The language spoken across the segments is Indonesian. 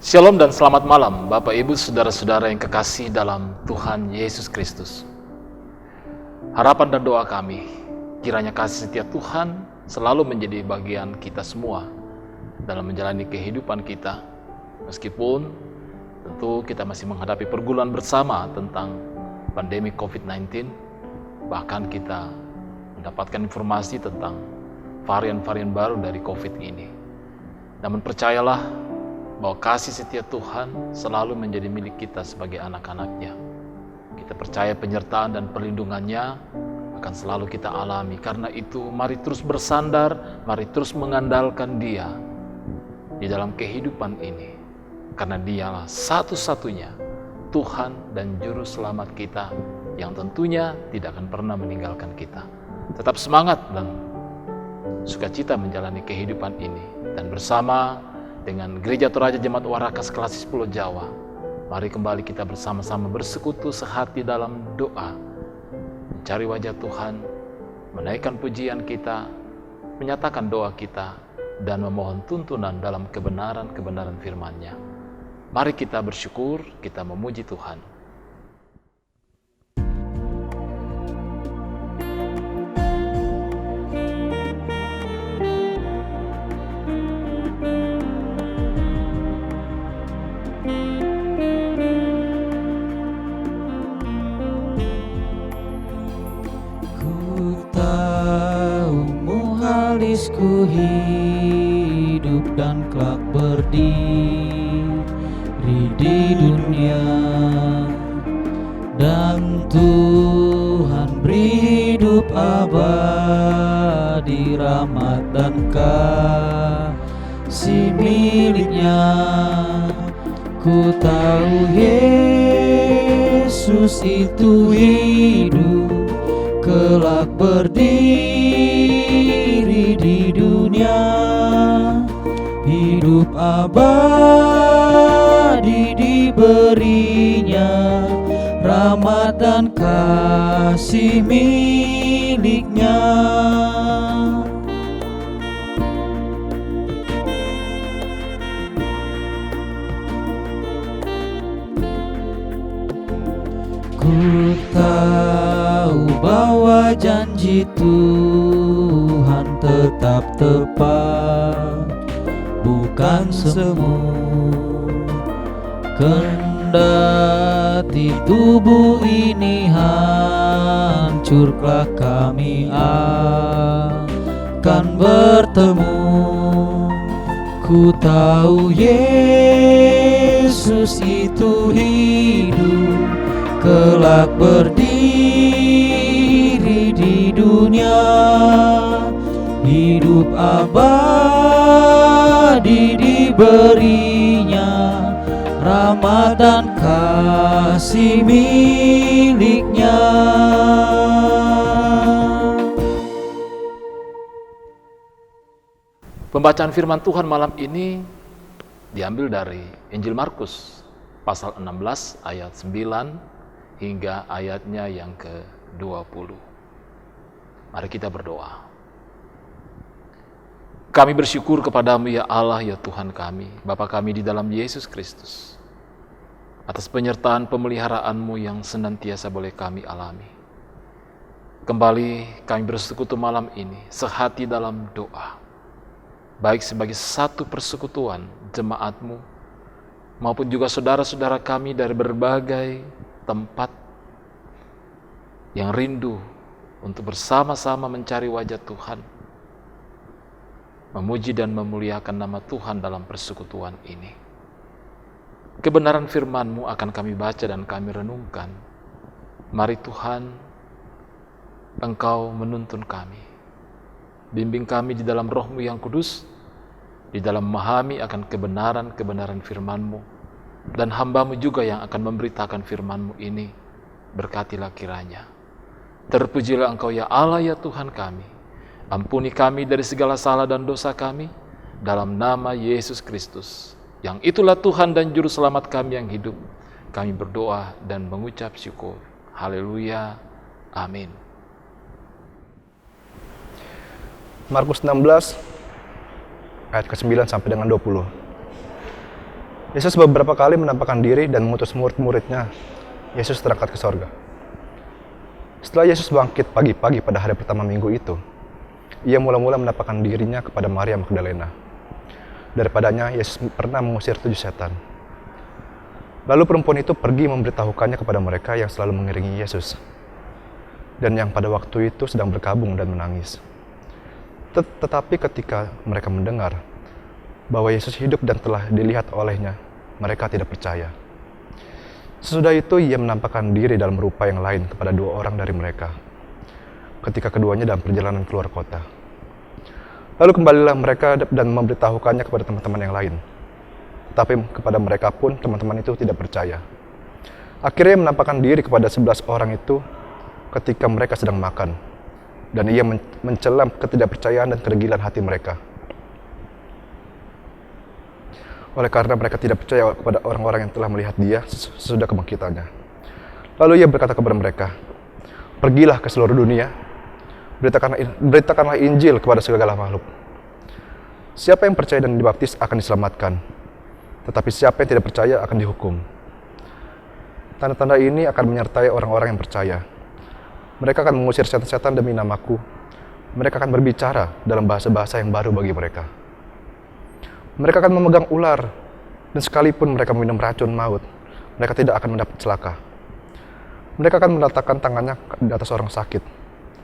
Shalom dan selamat malam Bapak Ibu Saudara-saudara yang kekasih dalam Tuhan Yesus Kristus. Harapan dan doa kami, kiranya kasih setia Tuhan selalu menjadi bagian kita semua dalam menjalani kehidupan kita. Meskipun tentu kita masih menghadapi pergumulan bersama tentang pandemi COVID-19, bahkan kita mendapatkan informasi tentang varian-varian baru dari COVID ini. Namun percayalah, bahwa kasih setia Tuhan selalu menjadi milik kita sebagai anak-anak-Nya. Kita percaya penyertaan dan perlindungan-Nya akan selalu kita alami. Karena itu, mari terus bersandar, mari terus mengandalkan Dia di dalam kehidupan ini. Karena Dialah satu-satunya Tuhan dan Juru Selamat kita yang tentunya tidak akan pernah meninggalkan kita. Tetap semangat dan sukacita menjalani kehidupan ini. Dan bersama dengan Gereja Toraja Jemaat Warakas Klasis Pulau Jawa, mari kembali kita bersama-sama bersekutu sehati dalam doa, mencari wajah Tuhan, menaikkan pujian kita, menyatakan doa kita, dan memohon tuntunan dalam kebenaran-kebenaran firman-Nya. Mari kita bersyukur, kita memuji Tuhan. Ku hidup dan kelak berdiri di dunia, dan Tuhan beri hidup abadi, rahmat dan kasih milik-Nya. Ku tahu Yesus itu hidup, kelak berdiri di dunia, hidup abadi diberinya, rahmat dan kasih milik-Nya. Ku tahu bahwa janji Tuhan tetap tepat, bukan semu. Kendati tubuh ini hancur, kelak kami akan bertemu. Ku tahu Yesus itu hidup, kelak berdiri di dunia, hidup abadi diberinya, rahmat dan kasih milik-Nya. Pembacaan firman Tuhan malam ini diambil dari Injil Markus pasal 16 ayat 9 hingga ayatnya yang ke-20. Mari kita berdoa. Kami bersyukur kepadamu ya Allah, ya Tuhan kami, Bapa kami di dalam Yesus Kristus, atas penyertaan pemeliharaanmu yang senantiasa boleh kami alami. Kembali kami bersekutu malam ini, sehati dalam doa, baik sebagai satu persekutuan jemaatmu, maupun juga saudara-saudara kami dari berbagai tempat yang rindu untuk bersama-sama mencari wajah Tuhan, memuji dan memuliakan nama Tuhan dalam persekutuan ini. Kebenaran firman-Mu akan kami baca dan kami renungkan. Mari Tuhan, Engkau menuntun kami. Bimbing kami di dalam Roh-Mu yang kudus, di dalam memahami akan kebenaran-kebenaran firman-Mu, dan hamba-Mu juga yang akan memberitakan firman-Mu ini. Berkatilah kiranya. Terpujilah Engkau ya Allah ya Tuhan kami. Ampuni kami dari segala salah dan dosa kami, dalam nama Yesus Kristus, yang itulah Tuhan dan Juru Selamat kami yang hidup. Kami berdoa dan mengucap syukur. Haleluya. Amin. Markus 16 ayat ke-9 sampai dengan 20. Yesus beberapa kali menampakkan diri dan mengutus murid-muridnya. Yesus terangkat ke sorga. Setelah Yesus bangkit pagi-pagi pada hari pertama minggu itu, ia mula-mula menampakkan dirinya kepada Maria Magdalena. Daripadanya, Yesus pernah mengusir 7 setan. Lalu perempuan itu pergi memberitahukannya kepada mereka yang selalu mengiringi Yesus, dan yang pada waktu itu sedang berkabung dan menangis. Tetapi ketika mereka mendengar bahwa Yesus hidup dan telah dilihat olehnya, mereka tidak percaya. Sesudah itu ia menampakkan diri dalam rupa yang lain kepada 2 orang dari mereka, ketika keduanya dalam perjalanan keluar kota. Lalu kembalilah mereka dan memberitahukannya kepada teman-teman yang lain. Tetapi kepada mereka pun teman-teman itu tidak percaya. Akhirnya ia menampakkan diri kepada 11 orang itu ketika mereka sedang makan, dan ia mencela ketidakpercayaan dan keregilan hati mereka. Oleh karena mereka tidak percaya kepada orang-orang yang telah melihat dia sesudah kebangkitannya. Lalu ia berkata kepada mereka, "Pergilah ke seluruh dunia, beritakanlah Injil kepada segala makhluk. Siapa yang percaya dan dibaptis akan diselamatkan, tetapi siapa yang tidak percaya akan dihukum. Tanda-tanda ini akan menyertai orang-orang yang percaya. Mereka akan mengusir setan-setan demi namaku. Mereka akan berbicara dalam bahasa-bahasa yang baru bagi mereka. Mereka akan memegang ular, dan sekalipun mereka minum racun maut, mereka tidak akan mendapat celaka. Mereka akan meletakkan tangannya di atas orang sakit,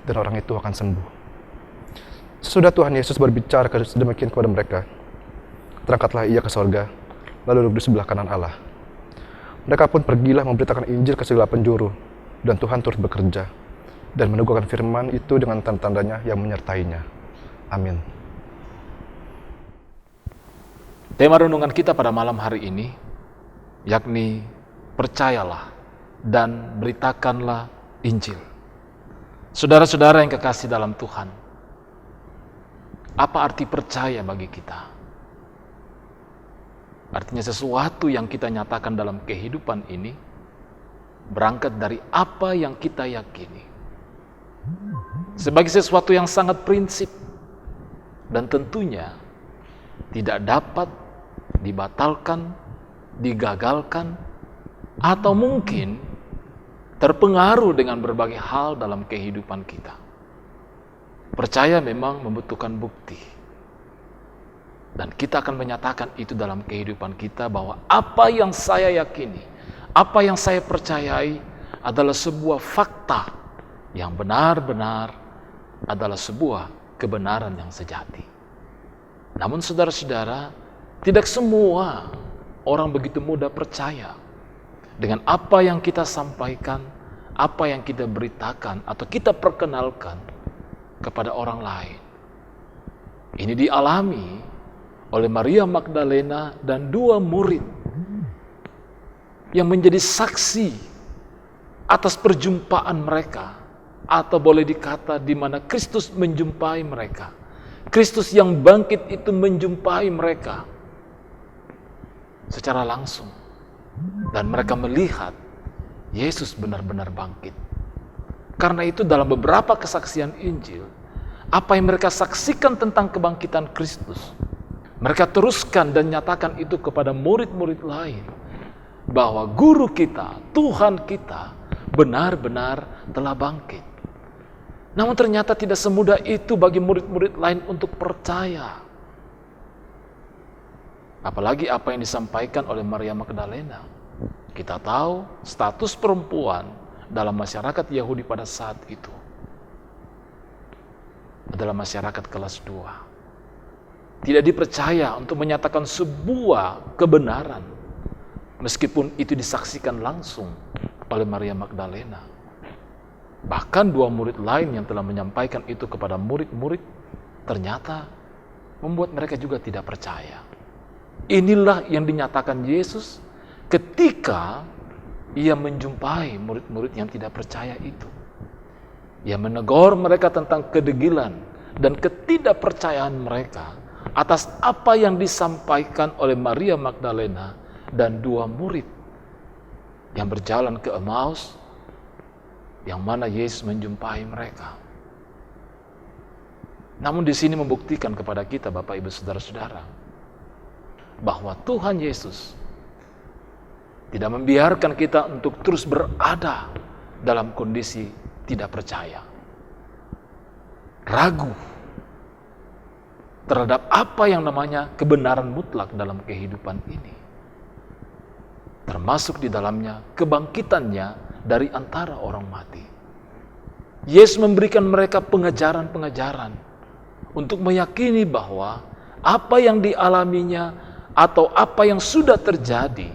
dan orang itu akan sembuh." Sesudah Tuhan Yesus berbicara sedemikian kepada mereka, terangkatlah ia ke sorga, lalu duduk di sebelah kanan Allah. Mereka pun pergilah memberitakan Injil ke segala penjuru, dan Tuhan turut bekerja, dan meneguhkan firman itu dengan tanda-tandanya yang menyertainya. Amin. Tema renungan kita pada malam hari ini, yakni percayalah dan beritakanlah Injil. Saudara-saudara yang kekasih dalam Tuhan, apa arti percaya bagi kita? Artinya sesuatu yang kita nyatakan dalam kehidupan ini berangkat dari apa yang kita yakini. Sebagai sesuatu yang sangat prinsip dan tentunya tidak dapat dibatalkan, digagalkan, atau mungkin terpengaruh dengan berbagai hal dalam kehidupan kita. Percaya memang membutuhkan bukti. Dan kita akan menyatakan itu dalam kehidupan kita bahwa apa yang saya yakini, apa yang saya percayai adalah sebuah fakta yang benar-benar adalah sebuah kebenaran yang sejati. Namun saudara-saudara, tidak semua orang begitu mudah percaya dengan apa yang kita sampaikan, apa yang kita beritakan atau kita perkenalkan kepada orang lain. Ini dialami oleh Maria Magdalena dan 2 murid yang menjadi saksi atas perjumpaan mereka, atau boleh dikata di mana Kristus menjumpai mereka. Kristus yang bangkit itu menjumpai mereka secara langsung, dan mereka melihat Yesus benar-benar bangkit. Karena itu dalam beberapa kesaksian Injil, apa yang mereka saksikan tentang kebangkitan Kristus, mereka teruskan dan nyatakan itu kepada murid-murid lain, bahwa guru kita, Tuhan kita benar-benar telah bangkit. Namun ternyata tidak semudah itu bagi murid-murid lain untuk percaya. Apalagi apa yang disampaikan oleh Maria Magdalena. Kita tahu status perempuan dalam masyarakat Yahudi pada saat itu adalah masyarakat kelas 2. Tidak dipercaya untuk menyatakan sebuah kebenaran, meskipun itu disaksikan langsung oleh Maria Magdalena. Bahkan 2 murid lain yang telah menyampaikan itu kepada murid-murid, ternyata membuat mereka juga tidak percaya. Inilah yang dinyatakan Yesus ketika ia menjumpai murid-murid yang tidak percaya itu. Ia menegur mereka tentang kedegilan dan ketidakpercayaan mereka atas apa yang disampaikan oleh Maria Magdalena dan 2 murid yang berjalan ke Emmaus, yang mana Yesus menjumpai mereka. Namun di sini membuktikan kepada kita, Bapak Ibu Saudara-saudara, bahwa Tuhan Yesus Tidak membiarkan kita untuk terus berada dalam kondisi tidak percaya, ragu terhadap apa yang namanya kebenaran mutlak dalam kehidupan ini. Termasuk di dalamnya kebangkitannya dari antara orang mati. Yesus memberikan mereka pengajaran-pengajaran untuk meyakini bahwa apa yang dialaminya atau apa yang sudah terjadi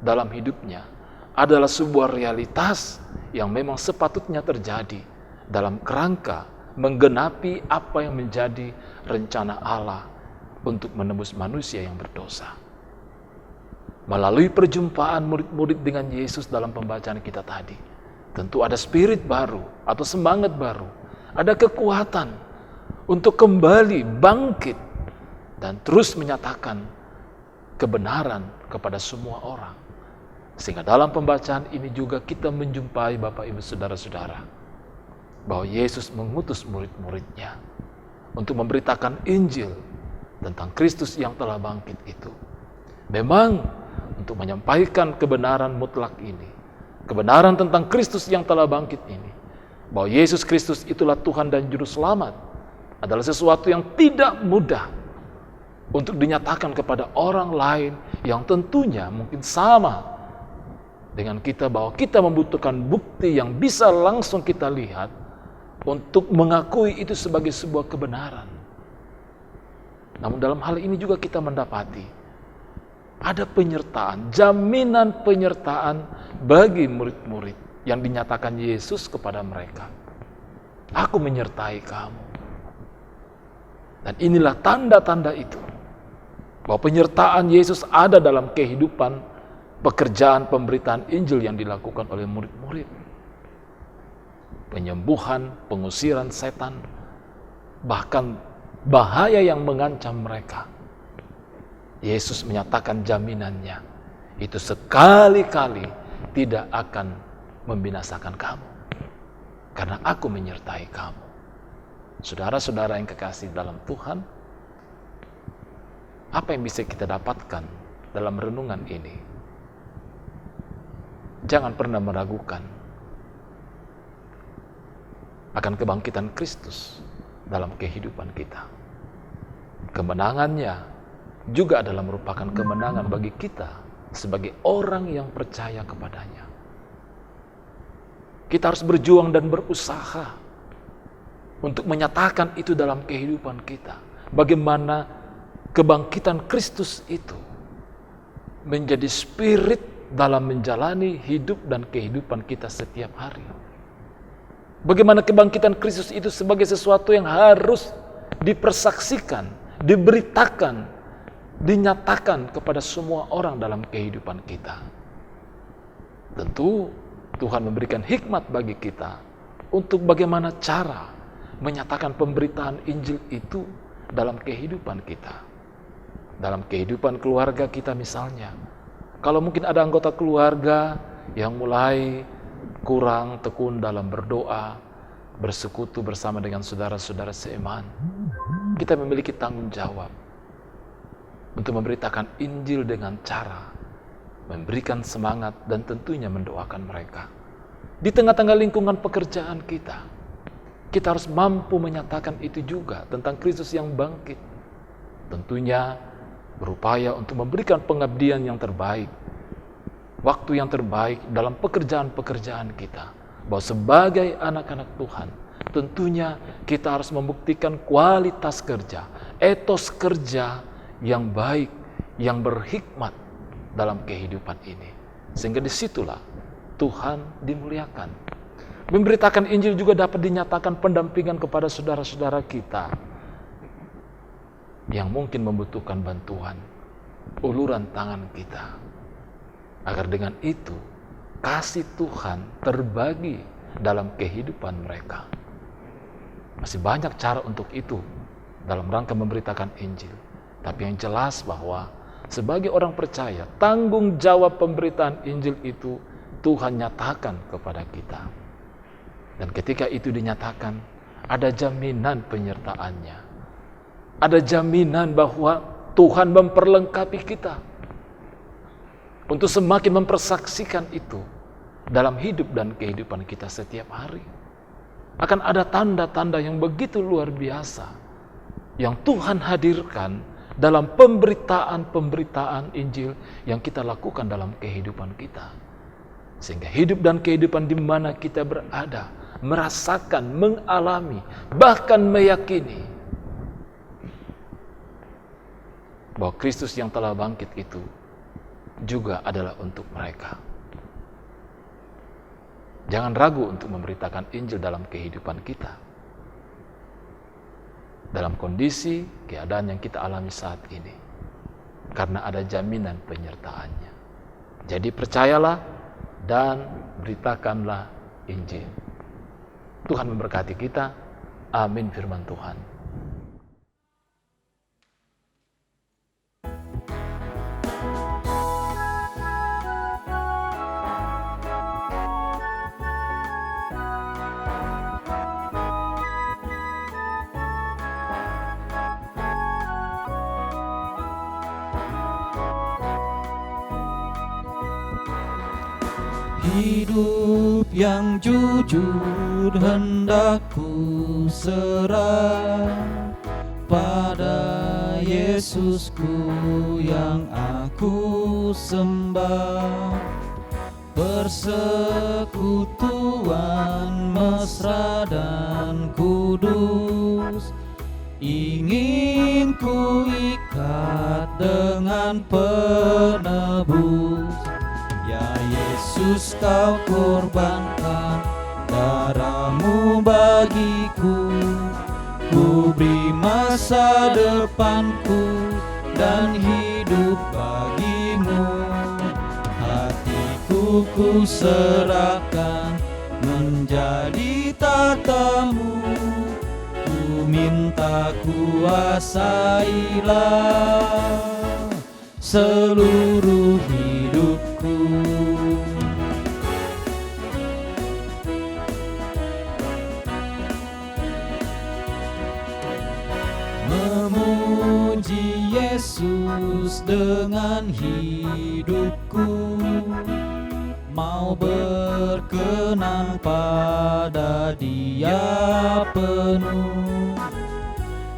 dalam hidupnya adalah sebuah realitas yang memang sepatutnya terjadi dalam kerangka menggenapi apa yang menjadi rencana Allah untuk menebus manusia yang berdosa. Melalui perjumpaan murid-murid dengan Yesus dalam pembacaan kita tadi, tentu ada spirit baru atau semangat baru, ada kekuatan untuk kembali bangkit dan terus menyatakan kebenaran kepada semua orang. Sehingga dalam pembacaan ini juga kita menjumpai Bapak Ibu Saudara-saudara bahwa Yesus mengutus murid-muridnya untuk memberitakan Injil tentang Kristus yang telah bangkit itu. Memang untuk menyampaikan kebenaran mutlak ini, kebenaran tentang Kristus yang telah bangkit ini, bahwa Yesus Kristus itulah Tuhan dan Juru Selamat, adalah sesuatu yang tidak mudah untuk dinyatakan kepada orang lain yang tentunya mungkin sama dengan kita, bahwa kita membutuhkan bukti yang bisa langsung kita lihat untuk mengakui itu sebagai sebuah kebenaran. Namun dalam hal ini juga kita mendapati ada penyertaan, jaminan penyertaan bagi murid-murid yang dinyatakan Yesus kepada mereka. Aku menyertai kamu. Dan inilah tanda-tanda itu, bahwa penyertaan Yesus ada dalam kehidupan pekerjaan pemberitaan Injil yang dilakukan oleh murid-murid. Penyembuhan, pengusiran setan, bahkan bahaya yang mengancam mereka. Yesus menyatakan jaminannya, itu sekali-kali tidak akan membinasakan kamu, karena aku menyertai kamu. Saudara-saudara yang kekasih dalam Tuhan, apa yang bisa kita dapatkan dalam renungan ini? Jangan pernah meragukan akan kebangkitan Kristus dalam kehidupan kita. Kemenangannya juga adalah merupakan kemenangan bagi kita sebagai orang yang percaya kepadanya. Kita harus berjuang dan berusaha untuk menyatakan itu dalam kehidupan kita. Bagaimana kebangkitan Kristus itu menjadi spirit dalam menjalani hidup dan kehidupan kita setiap hari. Bagaimana kebangkitan Kristus itu sebagai sesuatu yang harus dipersaksikan, diberitakan, dinyatakan kepada semua orang dalam kehidupan kita. Tentu Tuhan memberikan hikmat bagi kita untuk bagaimana cara menyatakan pemberitaan Injil itu dalam kehidupan kita. Dalam kehidupan keluarga kita misalnya. Kalau mungkin ada anggota keluarga yang mulai kurang tekun dalam berdoa, bersekutu bersama dengan saudara-saudara seiman, kita memiliki tanggung jawab untuk memberitakan Injil dengan cara memberikan semangat dan tentunya mendoakan mereka. Di tengah-tengah lingkungan pekerjaan kita, kita harus mampu menyatakan itu juga tentang Kristus yang bangkit. Tentunya berupaya untuk memberikan pengabdian yang terbaik, waktu yang terbaik dalam pekerjaan-pekerjaan kita. Bahwa sebagai anak-anak Tuhan, tentunya kita harus membuktikan kualitas kerja, etos kerja yang baik, yang berhikmat dalam kehidupan ini. Sehingga disitulah Tuhan dimuliakan. Memberitakan Injil juga dapat dinyatakan pendampingan kepada saudara-saudara kita yang mungkin membutuhkan bantuan, uluran tangan kita. Agar dengan itu, kasih Tuhan terbagi dalam kehidupan mereka. Masih banyak cara untuk itu dalam rangka memberitakan Injil. Tapi yang jelas bahwa sebagai orang percaya, tanggung jawab pemberitaan Injil itu Tuhan nyatakan kepada kita. Dan ketika itu dinyatakan, ada jaminan penyertaannya. Ada jaminan bahwa Tuhan memperlengkapi kita. untuk semakin mempersaksikan itu dalam hidup dan kehidupan kita setiap hari. Akan ada tanda-tanda yang begitu luar biasa yang Tuhan hadirkan dalam pemberitaan-pemberitaan Injil yang kita lakukan dalam kehidupan kita. Sehingga hidup dan kehidupan di mana kita berada, merasakan, mengalami, bahkan meyakini bahwa Kristus yang telah bangkit itu juga adalah untuk mereka. Jangan ragu untuk memberitakan Injil dalam kehidupan kita. Dalam kondisi, keadaan yang kita alami saat ini. Karena ada jaminan penyertaannya. Jadi percayalah dan beritakanlah Injil. Tuhan memberkati kita. Amin firman Tuhan. Hidup yang jujur hendak ku serah pada Yesusku yang aku sembah. Persekutuan mesra dan kudus ingin ku ikat dengan penebus. Ya Yesus, kau korbankan darahmu bagiku, ku beri masa depanku dan hidup bagimu. Hatiku ku serahkan menjadi tatamu, ku minta kuasailah seluruh hidupku. Memuji Yesus dengan hidupku, mau berkenan pada Dia penuh,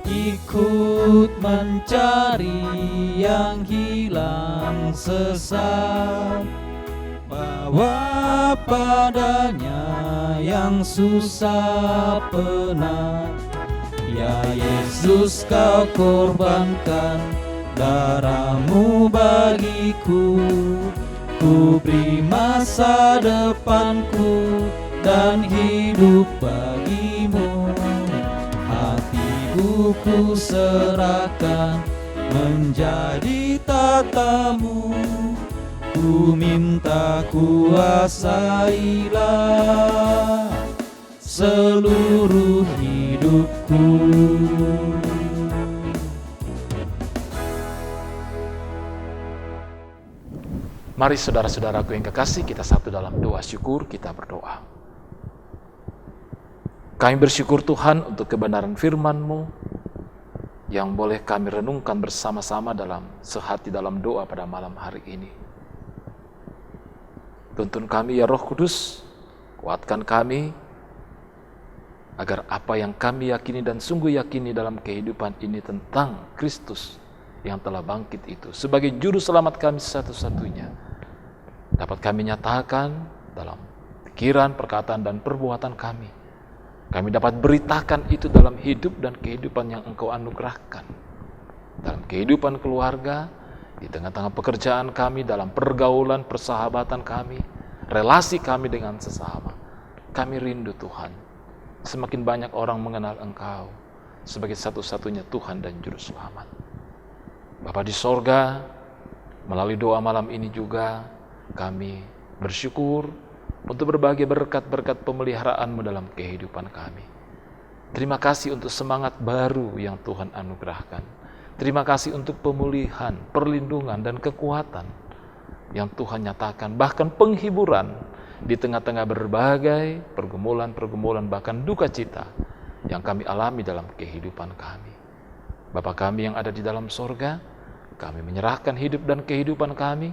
ikut mencari yang hilang sesat, bawa padanya yang susah penat. Ya Yesus, kau korbankan darahmu bagiku, ku beri masa depanku dan hidup bagimu. Hatiku ku serahkan menjadi tatamu, ku minta kuasailah seluruh hidupku. Mari saudara-saudaraku yang kekasih, kita satu dalam doa syukur, kita berdoa. Kami bersyukur Tuhan untuk kebenaran firman-Mu yang boleh kami renungkan bersama-sama dalam sehati dalam doa pada malam hari ini. Tuntun kami ya Roh Kudus, kuatkan kami agar apa yang kami yakini dan sungguh yakini dalam kehidupan ini tentang Kristus yang telah bangkit itu sebagai juru selamat kami satu-satunya dapat kami nyatakan dalam pikiran, perkataan, dan perbuatan kami. Kami dapat beritakan itu dalam hidup dan kehidupan yang Engkau anugerahkan. Dalam kehidupan keluarga, di tengah-tengah pekerjaan kami, dalam pergaulan, persahabatan kami, relasi kami dengan sesama. Kami rindu Tuhan. Semakin banyak orang mengenal Engkau sebagai satu-satunya Tuhan dan Juru Selamat. Bapa di sorga, melalui doa malam ini juga kami bersyukur untuk berbagai berkat-berkat pemeliharaan-Mu dalam kehidupan kami. Terima kasih untuk semangat baru yang Tuhan anugerahkan. Terima kasih untuk pemulihan, perlindungan, dan kekuatan yang Tuhan nyatakan, bahkan penghiburan di tengah-tengah berbagai pergumulan-pergumulan bahkan duka cita yang kami alami dalam kehidupan kami. Bapa kami yang ada di dalam sorga, kami menyerahkan hidup dan kehidupan kami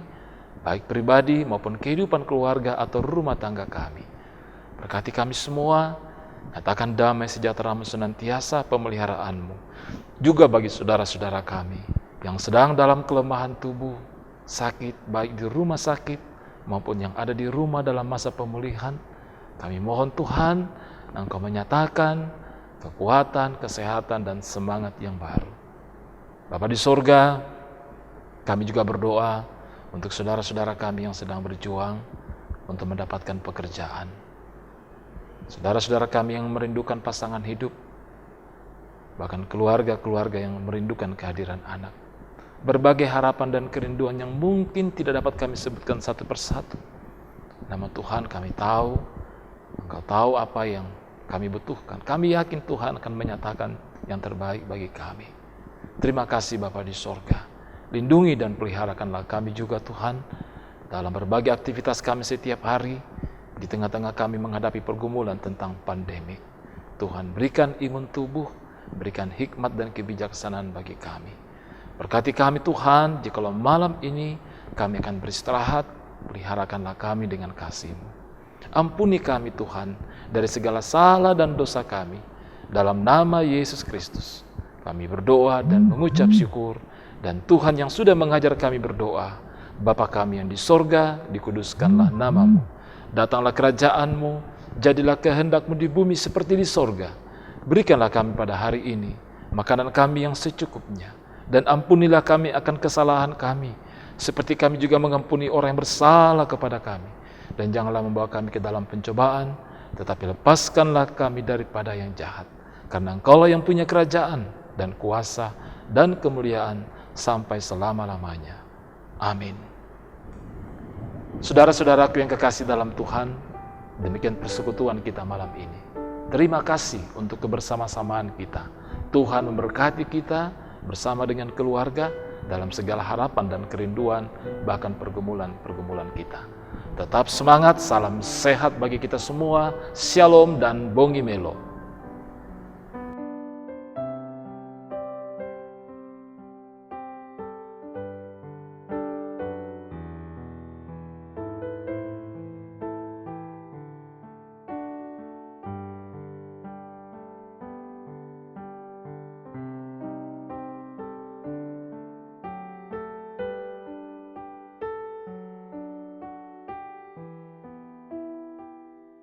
baik pribadi maupun kehidupan keluarga atau rumah tangga kami. Berkati kami semua, nyatakan damai sejahtera-Mu senantiasa, pemeliharaanmu. Juga bagi saudara-saudara kami yang sedang dalam kelemahan tubuh, sakit, baik di rumah sakit maupun yang ada di rumah dalam masa pemulihan, kami mohon Tuhan, Engkau menyatakan kekuatan, kesehatan, dan semangat yang baru. Bapa di sorga, kami juga berdoa untuk saudara-saudara kami yang sedang berjuang untuk mendapatkan pekerjaan. Saudara-saudara kami yang merindukan pasangan hidup, bahkan keluarga-keluarga yang merindukan kehadiran anak. Berbagai harapan dan kerinduan yang mungkin tidak dapat kami sebutkan satu persatu. Namun Tuhan, kami tahu, Engkau tahu apa yang kami butuhkan. Kami yakin Tuhan akan menyatakan yang terbaik bagi kami. Terima kasih Bapa di sorga. Lindungi dan peliharakanlah kami juga Tuhan, dalam berbagai aktivitas kami setiap hari, di tengah-tengah kami menghadapi pergumulan tentang pandemik. Tuhan, berikan imun tubuh, berikan hikmat dan kebijaksanaan bagi kami. Berkati kami Tuhan, jikalau malam ini kami akan beristirahat, peliharakanlah kami dengan kasih-Mu. Ampuni kami Tuhan dari segala salah dan dosa kami. Dalam nama Yesus Kristus, kami berdoa dan mengucap syukur. Dan Tuhan yang sudah mengajar kami berdoa, Bapa kami yang di sorga, dikuduskanlah nama-Mu. Datanglah kerajaan-Mu, jadilah kehendak-Mu di bumi seperti di sorga. Berikanlah kami pada hari ini makanan kami yang secukupnya. Dan ampunilah kami akan kesalahan kami, seperti kami juga mengampuni orang yang bersalah kepada kami. Dan janganlah membawa kami ke dalam pencobaan, tetapi lepaskanlah kami daripada yang jahat. Karena Engkaulah yang punya kerajaan dan kuasa dan kemuliaan sampai selama-lamanya. Amin. Saudara-saudaraku yang kekasih dalam Tuhan, demikian persekutuan kita malam ini. Terima kasih untuk kebersama-samaan kita. Tuhan memberkati kita bersama dengan keluarga dalam segala harapan dan kerinduan, bahkan pergumulan-pergumulan kita. Tetap semangat, salam sehat bagi kita semua. Shalom dan Bongi Melo.